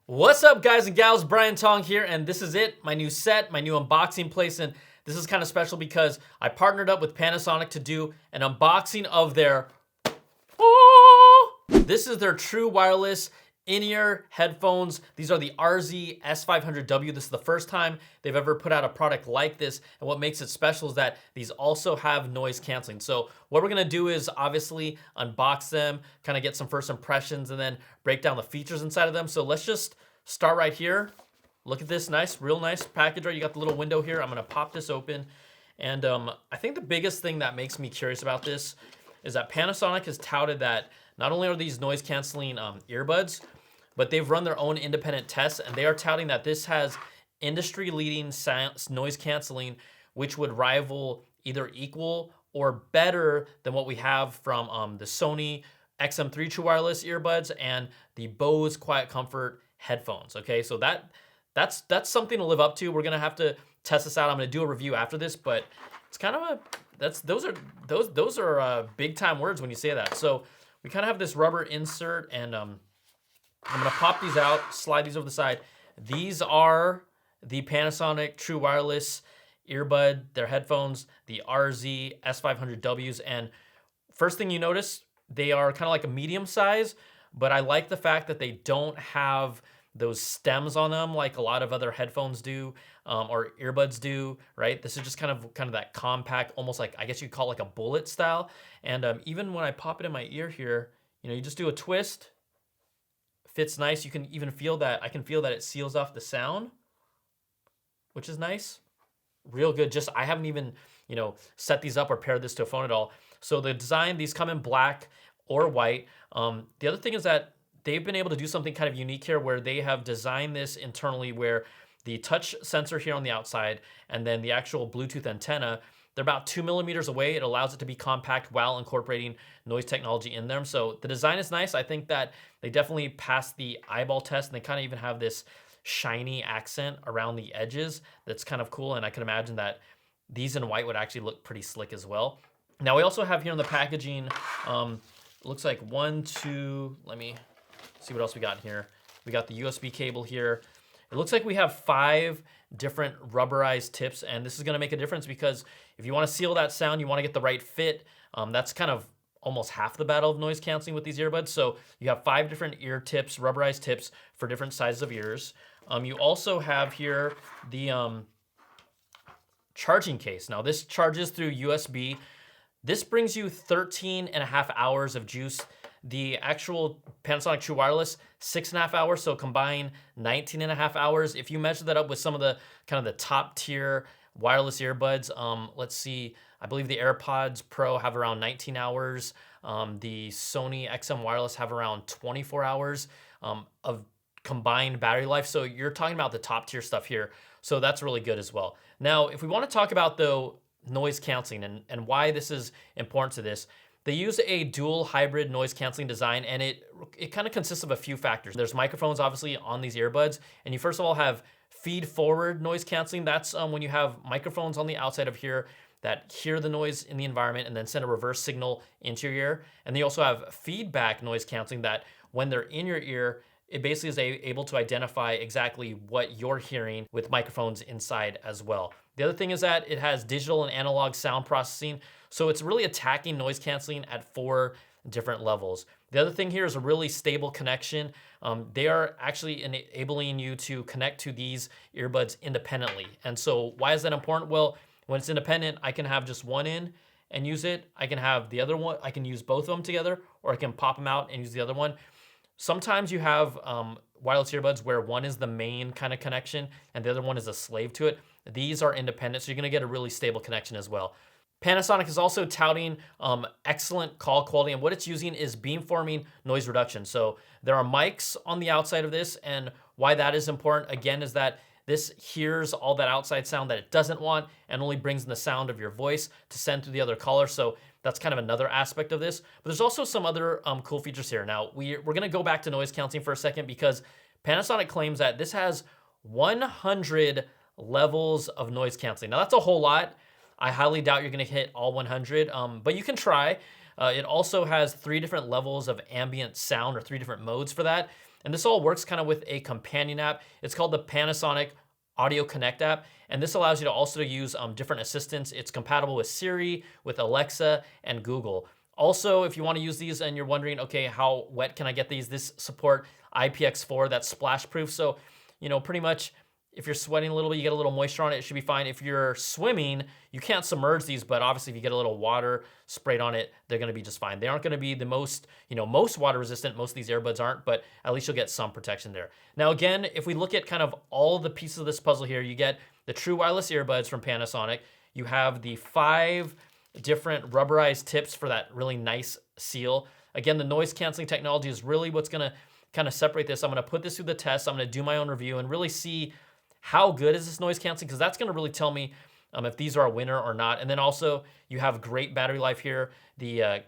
What's up, guys and gals? Brian Tong here, and this is it, my new set, my new unboxing place. And this is kind of special because I partnered up with Panasonic to do an unboxing of their this is their true wireless in-ear headphones. These are the RZ-S500W. This is the first time they've ever put out a product like this, and what makes it special is that these also have noise canceling. So what we're gonna do is obviously unbox them, kind of get some first impressions, and then break down the features inside of them. So let's just start right here. Look at this nice, real nice package, right? You got the little window here. I'm gonna pop this open. And I think the biggest thing that makes me curious about this is that Panasonic has touted that not only are these noise canceling earbuds, but they've run their own independent tests, and they are touting that this has industry-leading noise canceling, which would rival either equal or better than what we have from the Sony XM3 True Wireless earbuds and the Bose Quiet Comfort headphones. Okay, so that's something to live up to. We're gonna have to test this out. I'm gonna do a review after this, but it's kind of those are big time words when you say that. So we kind of have this rubber insert, and I'm gonna pop these out, slide these over the side. These are the Panasonic True Wireless earbud, their headphones, the RZ-S500Ws. And first thing you notice, they are kind of like a medium size, but I like the fact that they don't have those stems on them like a lot of other headphones do, or earbuds do, right? This is just kind of that compact, almost like, I guess you'd call it like a bullet style. And even when I pop it in my ear here, you just do a twist, fits nice. You can even feel that, I can feel that it seals off the sound, which is nice. Real good. I haven't even, set these up or paired this to a phone at all. So the design, these come in black or white. The other thing is that they've been able to do something kind of unique here where they have designed this internally where the touch sensor here on the outside and then the actual Bluetooth antenna, they're about 2 millimeters away. It allows it to be compact while incorporating noise technology in them. So the design is nice. I think that they definitely passed the eyeball test, and they kind of even have this shiny accent around the edges that's kind of cool. And I can imagine that these in white would actually look pretty slick as well. Now we also have here in the packaging, looks like let me see what else we got in here. We got the USB cable here. It looks like we have 5 different rubberized tips, and this is gonna make a difference because if you wanna seal that sound, you wanna get the right fit. That's kind of almost half the battle of noise canceling with these earbuds. So you have 5 different ear tips, rubberized tips for different sizes of ears. You also have here the charging case. Now this charges through USB. This brings you 13.5 hours of juice. The actual Panasonic True Wireless, 6.5 hours, so combine 19.5 hours. If you measure that up with some of the kind of the top tier wireless earbuds, let's see, I believe the AirPods Pro have around 19 hours. The Sony XM Wireless have around 24 hours of combined battery life. So you're talking about the top tier stuff here. So that's really good as well. Now, if we want to talk about though noise canceling and why this is important to this, they use a dual hybrid noise canceling design, and it kind of consists of a few factors. There's microphones obviously on these earbuds, and you first of all have feed forward noise canceling. That's when you have microphones on the outside of here that hear the noise in the environment and then send a reverse signal into your ear. And then you also have feedback noise canceling that when they're in your ear, it basically is able to identify exactly what you're hearing with microphones inside as well. The other thing is that it has digital and analog sound processing, so it's really attacking noise canceling at 4 different levels. The other thing here is a really stable connection. They are actually enabling you to connect to these earbuds independently. And so why is that important? Well, when it's independent, I can have just one in and use it. I can have the other one, I can use both of them together, or I can pop them out and use the other one. Sometimes you have wireless earbuds where one is the main kind of connection and the other one is a slave to it. These are independent, so you're gonna get a really stable connection as well. Panasonic is also touting excellent call quality, and what it's using is beamforming noise reduction. So there are mics on the outside of this, and why that is important, again, is that this hears all that outside sound that it doesn't want and only brings in the sound of your voice to send through the other caller. So that's kind of another aspect of this. But there's also some other cool features here. Now, we're gonna go back to noise canceling for a second because Panasonic claims that this has 100 levels of noise canceling. Now that's a whole lot. I highly doubt you're gonna hit all 100, but you can try. It also has 3 different levels of ambient sound, or 3 different modes for that. And this all works kind of with a companion app. It's called the Panasonic Audio Connect app. And this allows you to also use different assistants. It's compatible with Siri, with Alexa, and Google. Also, if you want to use these and you're wondering, okay, how wet can I get these? This support IPX4, that's splash proof. So, you know, pretty much if you're sweating a little bit, you get a little moisture on it, it should be fine. If you're swimming, you can't submerge these, but obviously if you get a little water sprayed on it, they're gonna be just fine. They aren't gonna be the most, most water resistant. Most of these earbuds aren't, but at least you'll get some protection there. Now again, if we look at kind of all the pieces of this puzzle here, you get the true wireless earbuds from Panasonic. You have the 5 different rubberized tips for that really nice seal. Again, the noise canceling technology is really what's gonna kind of separate this. I'm gonna put this through the test. I'm gonna do my own review and really see how good is this noise canceling, because that's gonna really tell me if these are a winner or not. And then also you have great battery life here. The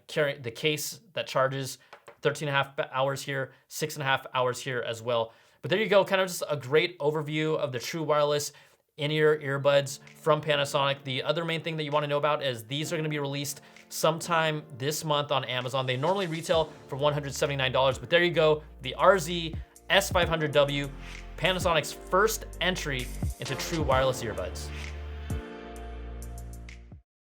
case that charges 13.5 hours here, 6.5 hours here as well. But there you go, kind of just a great overview of the true wireless in-ear earbuds from Panasonic. The other main thing that you want to know about is these are going to be released sometime this month on Amazon. They normally retail for $179, but there you go, the RZ-S500W, Panasonic's first entry into true wireless earbuds.